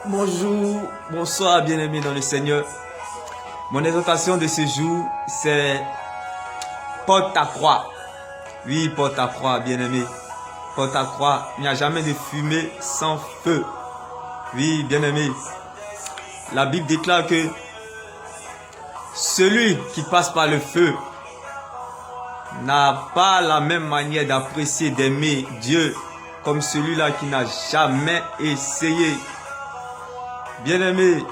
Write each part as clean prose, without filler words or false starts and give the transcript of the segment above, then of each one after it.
Bonjour, bonsoir bien-aimés dans le Seigneur. Mon exhortation de ce jour, c'est porte ta croix. Oui, porte ta croix, bien-aimé. Porte ta croix. Il n'y a jamais de fumée sans feu. Oui, bien-aimé. La Bible déclare que celui qui passe par le feu n'a pas la même manière d'apprécier, d'aimer Dieu comme celui-là qui n'a jamais essayé. Bien-aimé,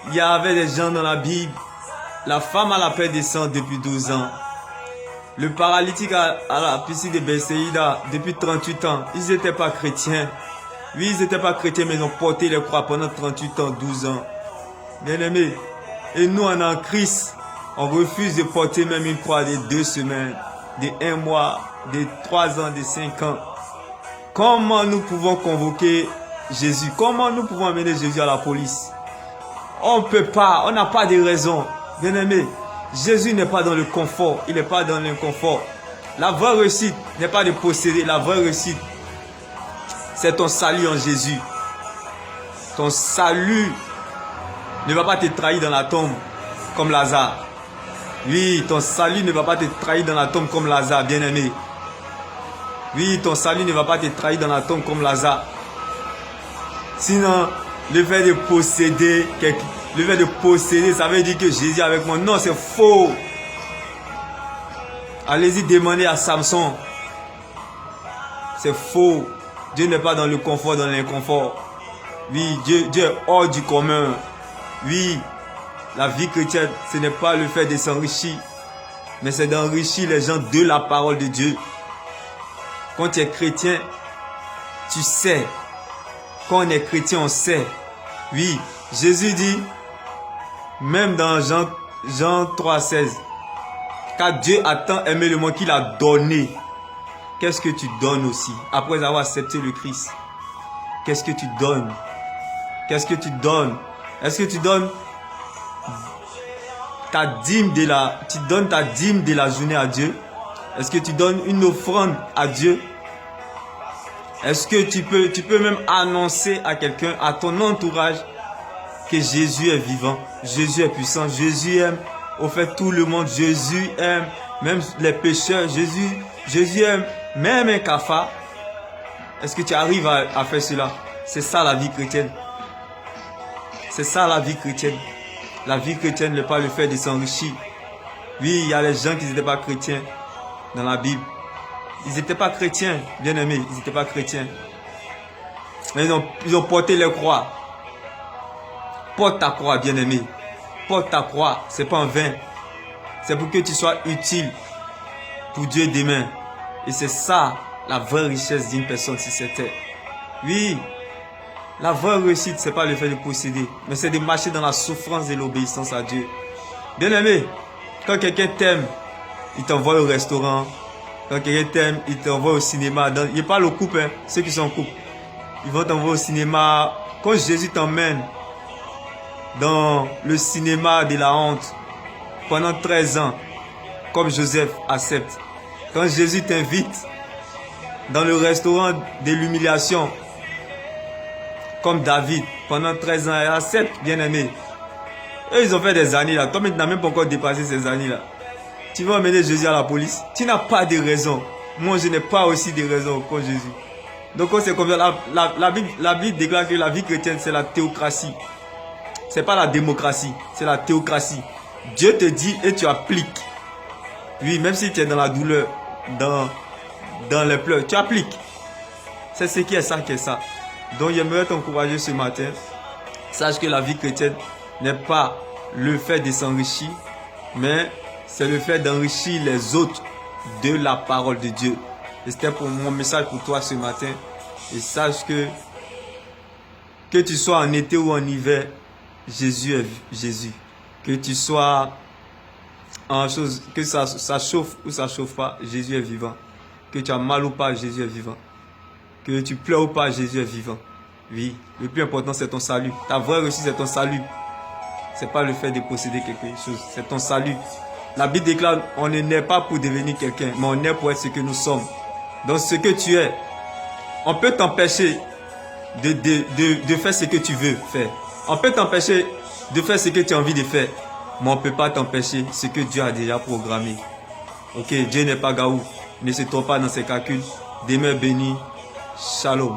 il y avait des gens dans la Bible. La femme à la paix des sangs depuis 12 ans. Le paralytique à la piscine de Bethsaïda depuis 38 ans. Ils n'étaient pas chrétiens. Oui, ils n'étaient pas chrétiens, mais ils ont porté les croix pendant 38 ans, 12 ans. Bien-aimé, et nous en Christ, on refuse de porter même une croix de 2 semaines, de 1 mois, de 3 ans, de 5 ans. Comment nous pouvons convoquer Jésus? Comment nous pouvons amener Jésus à la police? On ne peut pas, on n'a pas de raison. Bien-aimé, Jésus n'est pas dans le confort, il n'est pas dans l'inconfort. La vraie réussite n'est pas de posséder, la vraie réussite, c'est ton salut en Jésus. Ton salut ne va pas te trahir dans la tombe comme Lazare. Oui, ton salut ne va pas te trahir dans la tombe comme Lazare, bien-aimé. Oui, ton salut ne va pas te trahir dans la tombe comme Lazare. Sinon, le fait de posséder, ça veut dire que Jésus est avec moi. Non, c'est faux. Allez-y demander à Samson. C'est faux. Dieu n'est pas dans le confort, dans l'inconfort. Oui, Dieu est hors du commun. Oui, la vie chrétienne, ce n'est pas le fait de s'enrichir, mais c'est d'enrichir les gens de la parole de Dieu. Quand tu es chrétien, tu sais. Quand on est chrétien, on sait. Oui, Jésus dit, même dans Jean 3,16, car Dieu a tant aimé le monde qu'il a donné. Qu'est-ce que tu donnes aussi? Après avoir accepté le Christ, qu'est-ce que tu donnes? Qu'est-ce que tu donnes? Est-ce que tu donnes ta dîme ta dîme de la journée à Dieu? Est-ce que tu donnes une offrande à Dieu? Est-ce que tu peux même annoncer à quelqu'un, à ton entourage, que Jésus est vivant, Jésus est puissant, Jésus aime au fait tout le monde, Jésus aime même les pécheurs, Jésus aime même un cafard. Est-ce que tu arrives à faire cela? C'est ça la vie chrétienne. C'est ça la vie chrétienne. La vie chrétienne n'est pas le fait de s'enrichir. Oui, il y a les gens qui n'étaient pas chrétiens dans la Bible. Ils n'étaient pas chrétiens, bien aimés, ils n'étaient pas chrétiens. Mais ils ont porté les croix. Porte ta croix, bien aimé. Porte ta croix, c'est pas en vain. C'est pour que tu sois utile pour Dieu demain. Et c'est ça la vraie richesse d'une personne sur cette terre. Oui, la vraie réussite, c'est pas le fait de posséder, mais c'est de marcher dans la souffrance et l'obéissance à Dieu. Bien aimé, quand quelqu'un t'aime, il t'envoie au restaurant. Quand quelqu'un t'aime, il t'envoie au cinéma. Il parle aux couples, hein, ceux qui sont en couple. Ils vont t'envoyer au cinéma. Quand Jésus t'emmène dans le cinéma de la honte pendant 13 ans, comme Joseph accepte. Quand Jésus t'invite dans le restaurant de l'humiliation, comme David, pendant 13 ans, il accepte, bien aimé. Eux, ils ont fait des années là. Toi, tu n'as même pas encore dépassé ces années là. Tu vas emmener Jésus à la police. Tu n'as pas de raison. Moi, je n'ai pas aussi de raison pour Jésus. Donc, c'est comme ça. La Bible déclare que la vie chrétienne, c'est la théocratie. C'est pas la démocratie, c'est la théocratie. Dieu te dit et tu appliques. Oui, même si tu es dans la douleur, dans les pleurs, tu appliques. C'est ce qui est ça, qui est ça. Donc, j'aimerais t'encourager ce matin. Sache que la vie chrétienne n'est pas le fait de s'enrichir, mais c'est le fait d'enrichir les autres de la parole de Dieu. Et c'était pour mon message pour toi ce matin. Et sache que tu sois en été ou en hiver, Jésus est Jésus. Que tu sois en chose, que ça chauffe ou ça chauffe pas, Jésus est vivant. Que tu as mal ou pas, Jésus est vivant. Que tu pleures ou pas, Jésus est vivant. Oui, le plus important c'est ton salut. Ta vraie réussite c'est ton salut. C'est pas le fait de posséder quelque chose, c'est ton salut. La Bible déclare, on ne naît pas pour devenir quelqu'un, mais on naît pour être ce que nous sommes. Donc ce que tu es, on peut t'empêcher de faire ce que tu veux faire. On peut t'empêcher de faire ce que tu as envie de faire, mais on ne peut pas t'empêcher ce que Dieu a déjà programmé. Ok, Dieu n'est pas Gaou. Ne se trompe pas dans ses calculs. Demeure béni. Shalom.